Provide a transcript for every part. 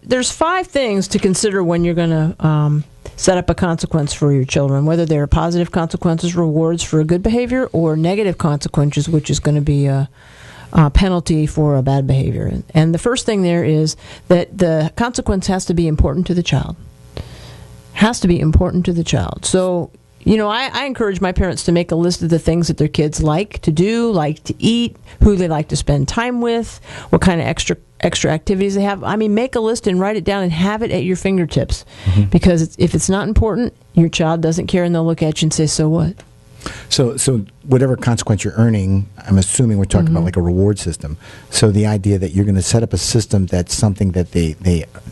There's 5 things to consider when you're going to set up a consequence for your children, whether they're positive consequences, rewards for a good behavior, or negative consequences, which is going to be a penalty for a bad behavior. And the first thing there is that the consequence has to be important to the child. Has to be important to the child. So, I encourage my parents to make a list of the things that their kids like to do, like to eat, who they like to spend time with, what kind of extra activities they have. I mean, make a list and write it down and have it at your fingertips. Mm-hmm. Because if it's not important, your child doesn't care, and they'll look at you and say, so what? So whatever consequence you're earning, I'm assuming we're talking about like a reward system. So the idea that you're going to set up a system that's something that they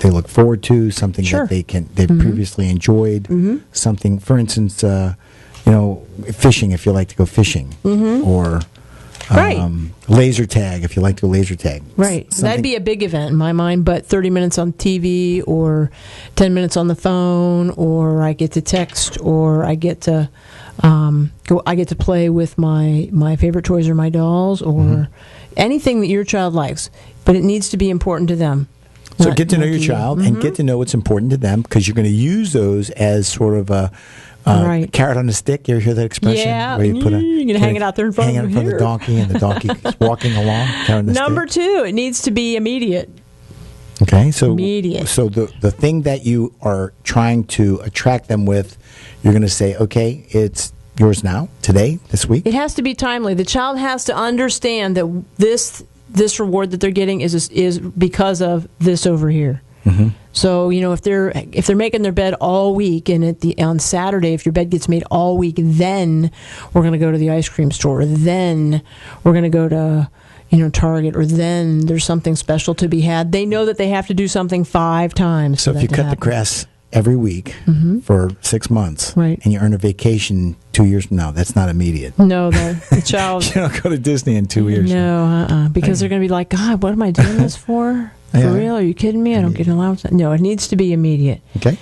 look forward to, something that they've previously enjoyed, something, for instance, fishing if you like to go fishing, or laser tag if you like to go laser tag. Right. That'd be a big event in my mind, but 30 minutes on TV or 10 minutes on the phone, or I get to text, or I get to I get to play with my favorite toys or my dolls, or anything that your child likes, but it needs to be important to them. So get to know your child and get to know what's important to them, because you're going to use those as sort of a carrot on a stick. You ever hear that expression? Yeah. Where you put you're going to hang it out there in front of the donkey, and the donkey is walking along. Carrot on a Number stick. 2, it needs to be immediate. Okay, so immediate. So the thing that you are trying to attract them with, you're going to say, okay, it's yours now, today, this week. It has to be timely. The child has to understand that this reward that they're getting is because of this over here. Mm-hmm. So if they're making their bed all week, and on Saturday, if your bed gets made all week, then we're going to go to the ice cream store. Or then we're going to go to Target, or then there's something special to be had. They know that they have to do something 5 times. So if you cut the grass every week for 6 months, and you earn a vacation 2 years from now, that's not immediate. No, the child. You don't go to Disney in 2 years. No, because they're going to be like, God, what am I doing this for? For real? Are you kidding me? I don't get an allowance. No, it needs to be immediate. Okay.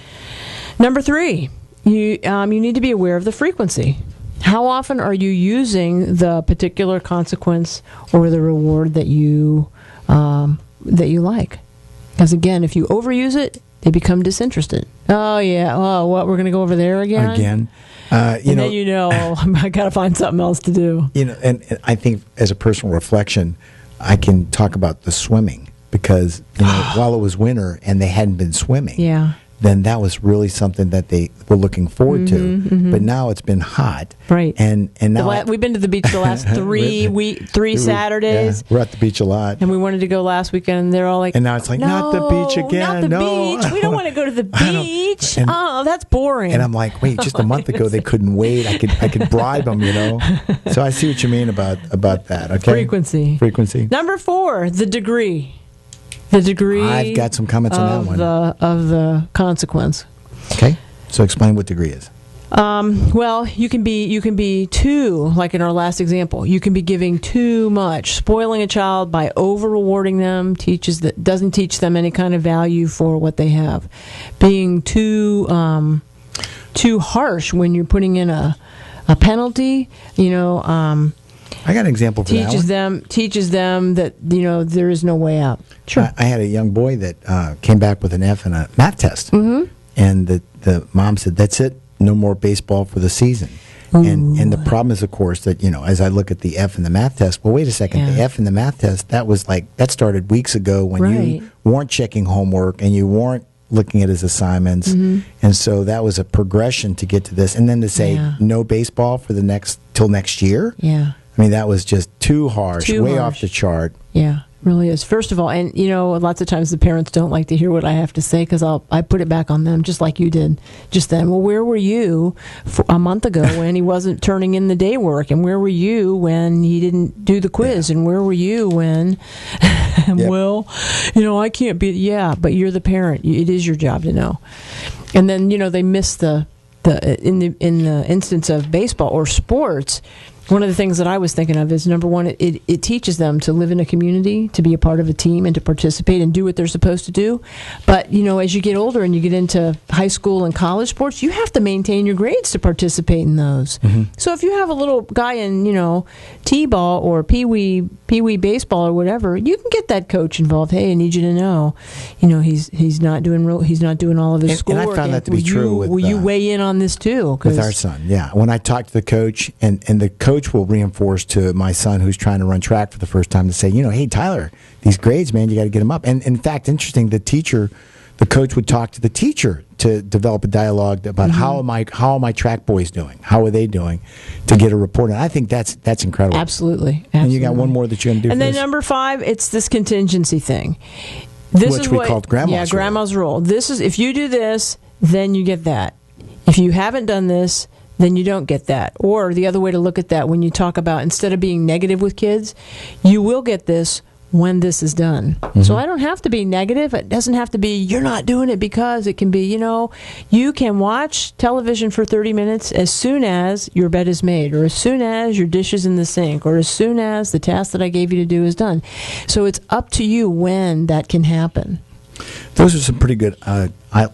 Number 3, you need to be aware of the frequency. How often are you using the particular consequence or the reward that you like? Because again, if you overuse it, they become disinterested. Oh yeah. Oh, what? We're going to go over there again. Then I got to find something else to do. And I think as a personal reflection, I can talk about the swimming, because while it was winter and they hadn't been swimming. Yeah. Then that was really something that they were looking forward to. Mm-hmm. But now it's been hot. Right. And now we've been to the beach the last 3 Saturdays. Yeah, we're at the beach a lot. And we wanted to go last weekend, and they're all like, and now it's like, not the beach again. Not the beach. We don't want to go to the beach. That's boring. And I'm like, wait, just a month ago they couldn't wait. I could bribe them, So I see what you mean about that. Okay. Frequency. Number 4, the degree. The degree. I've got some comments on that one. Of the consequence. Okay, so explain what degree is. Well, you can be too, like in our last example, you can be giving too much, spoiling a child by over rewarding them, doesn't teach them any kind of value for what they have. Being too harsh when you're putting in a penalty, I got an example for that. Teaches them that there is no way out. Sure. I had a young boy that came back with an F in a math test, and the mom said, "That's it, no more baseball for the season." And the problem is, of course, that as I look at the F in the math test, well, wait a second, the F in the math test that started weeks ago when you weren't checking homework and you weren't looking at his assignments, and so that was a progression to get to this, and then to say no baseball for till next year. Yeah. I mean, that was just too harsh, off the chart. Yeah, really is. First of all, and lots of times the parents don't like to hear what I have to say, because I put it back on them, just like you did just then. Well, where were you a month ago when he wasn't turning in the day work? And where were you when he didn't do the quiz? And where were you when, well, I can't be, but you're the parent. It is your job to know. And then, they miss in the instance of baseball or sports, one of the things that I was thinking of is, number one, it teaches them to live in a community, to be a part of a team, and to participate and do what they're supposed to do. But, as you get older and you get into high school and college sports, you have to maintain your grades to participate in those. So if you have a little guy in, t-ball or pee-wee baseball or whatever, you can get that coach involved. Hey, I need you to know, he's not doing all of his schoolwork. And I found that to be true. Will you weigh in on this too? With our son, yeah. When I talk to the coach, and the coach will reinforce to my son who's trying to run track for the first time to say, hey, Tyler, these grades, man, you got to get them up. And in fact, interesting, the coach would talk to the teacher to develop a dialogue about how are my track boys doing? How are they doing to get a report? And I think that's incredible. Absolutely. And you got one more that you're going to do. And for then this? number 5, it's this contingency thing. Which we called grandma's rule. Grandma's rule. This is, if you do this, then you get that. If you haven't done this, then you don't get that. Or the other way to look at that, when you talk about, instead of being negative with kids, you will get this when this is done. So I don't have to be negative. It doesn't have to be, you're not doing it because. It can be, you can watch television for 30 minutes as soon as your bed is made, or as soon as your dish is in the sink, or as soon as the task that I gave you to do is done. So it's up to you when that can happen. Those are some pretty good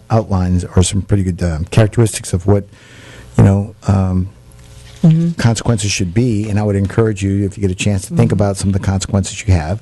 outlines, or some pretty good characteristics of what consequences should be. And I would encourage you, if you get a chance, to think about some of the consequences you have.